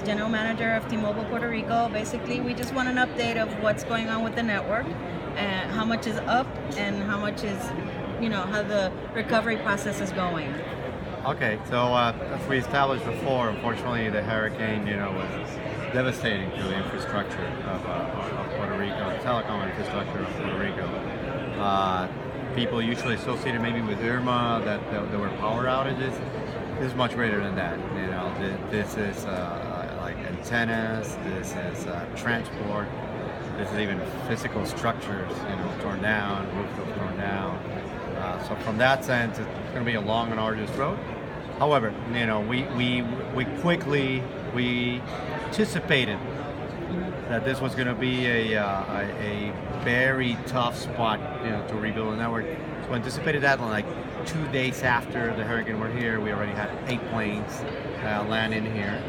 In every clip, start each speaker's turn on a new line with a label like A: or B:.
A: General Manager of T-Mobile Puerto Rico. Basically, we just want an update of what's going on with the network, and how much is up, and how much is, how the recovery process is going.
B: Okay, so as we established before, unfortunately the hurricane, was devastating to the infrastructure of Puerto Rico, the telecom infrastructure of Puerto Rico. People usually associated maybe with Irma that there were power outages. This is much greater than that. This is like antennas. This is transport. This is even physical structures, torn down, roofs torn down. So from that sense, it's going to be a long and arduous road. However, we quickly anticipated that this was going to be a very tough spot, to rebuild the network. So anticipated that like 2 days after the hurricane were here, we already had 8 planes land in here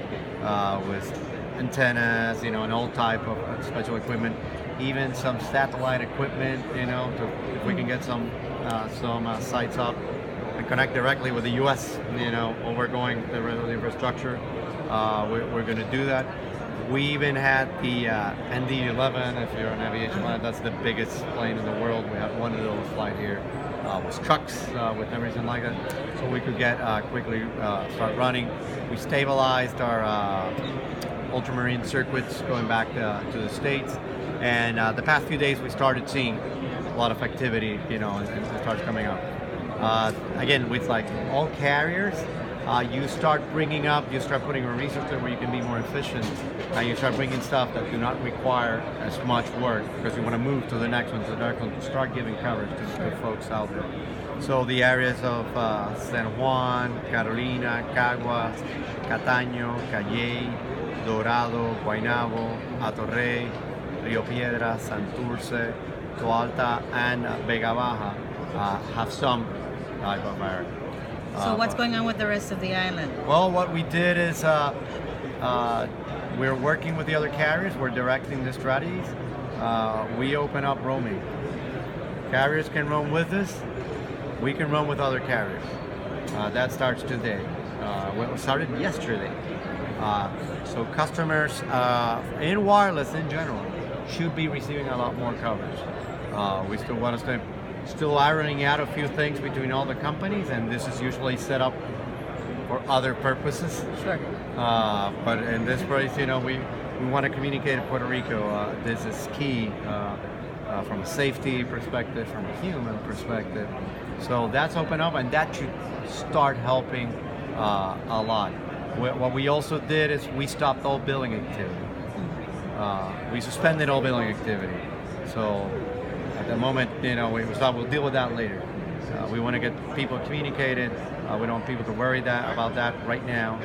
B: with antennas, and all type of special equipment, even some satellite equipment, if we can get some sites up and connect directly with the U.S., overgoing the infrastructure, we're going to do that. We even had the ND-11, if you're an aviation pilot, that's the biggest plane in the world. We had one of those fly here with trucks, with everything like that, so we could get quickly start running. We stabilized our ultramarine circuits going back to the States, and the past few days we started seeing a lot of activity, and it starts coming up. Again, with like all carriers, you start putting a resource there where you can be more efficient, and you start bringing stuff that do not require as much work because you want to move to the next one, to start giving coverage to folks out there. So the areas of San Juan, Carolina, Caguas, Cataño, Cayey, Dorado, Guaynabo, Atorrey, Rio Piedras, Santurce, Toalta, and Vega Baja have some type of area.
A: So what's going on with the rest of the island?
B: Well, what we did is we're working with the other carriers. We're directing the strategies. We open up roaming. Carriers can roam with us. We can roam with other carriers. That starts today. It started yesterday. So customers in wireless in general should be receiving a lot more coverage. We still want to still ironing out a few things between all the companies, and this is usually set up for other purposes.
A: Sure.
B: But in this place, we want to communicate in Puerto Rico. This is key from a safety perspective, from a human perspective. So that's open up, and that should start helping a lot. What we also did is we stopped all billing activity. We suspended all billing activity. So at the moment, we'll deal with that later. We want to get people communicated. We don't want people to worry about that right now.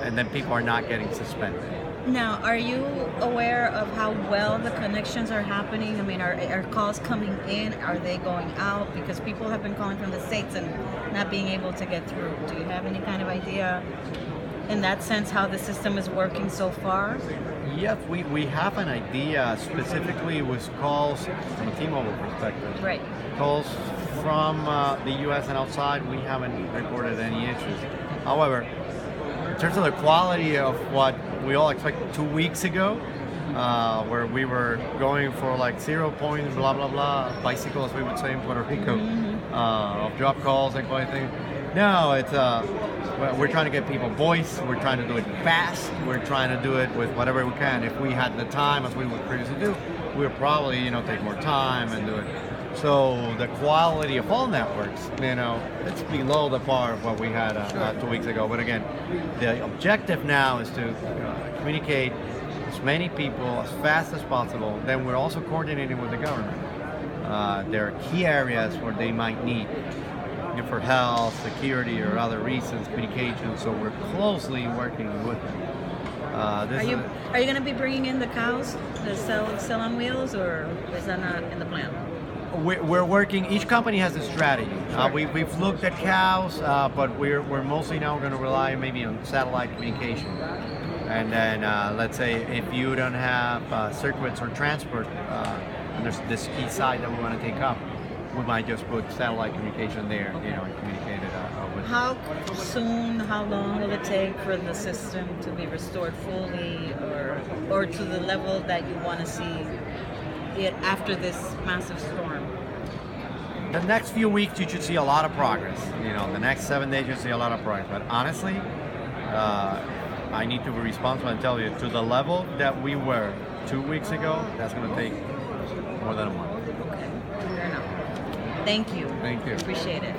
B: And then people are not getting suspended.
A: Now, are you aware of how well the connections are happening? I mean, are calls coming in? Are they going out? Because people have been calling from the States and not being able to get through. Do you have any kind of idea in that sense how the system is working so far?
B: Yes, we have an idea specifically with calls from a T-Mobile perspective.
A: Right.
B: Calls from the U.S. and outside, we haven't reported any issues. However, in terms of the quality of what we all expected 2 weeks ago, where we were going for like 0 point blah blah blah bicycle, as we would say in Puerto Rico, of drop calls and quite thing. No, it's we're trying to get people voice. We're trying to do it fast. We're trying to do it with whatever we can. If we had the time, as we would previously do, we would probably take more time and do it. So the quality of all networks, it's below the par of what we had 2 weeks ago. But again, the objective now is to communicate as many people as fast as possible. Then we're also coordinating with the government. There are key areas where they might need for health, security, or other reasons, communication. So we're closely working with them. Are you
A: going to be bringing in the cows, the cell on wheels, or is that not in the plan?
B: We're working. Each company has a strategy.
A: Sure.
B: We've looked at cows, but we're mostly now going to rely maybe on satellite communication. And then let's say if you don't have circuits or transport, and there's this key side that we want to take up, we might just put satellite communication there, and communicate it with.
A: How soon, how long will it take for the system to be restored fully, or to the level that you want to see it after this massive storm?
B: The next few weeks, you should see a lot of progress. The next 7 days, you'll see a lot of progress. But honestly, I need to be responsible and tell you, to the level that we were 2 weeks ago, that's going to take more than a month.
A: Okay, fair enough. Thank you.
B: Thank you.
A: Appreciate it.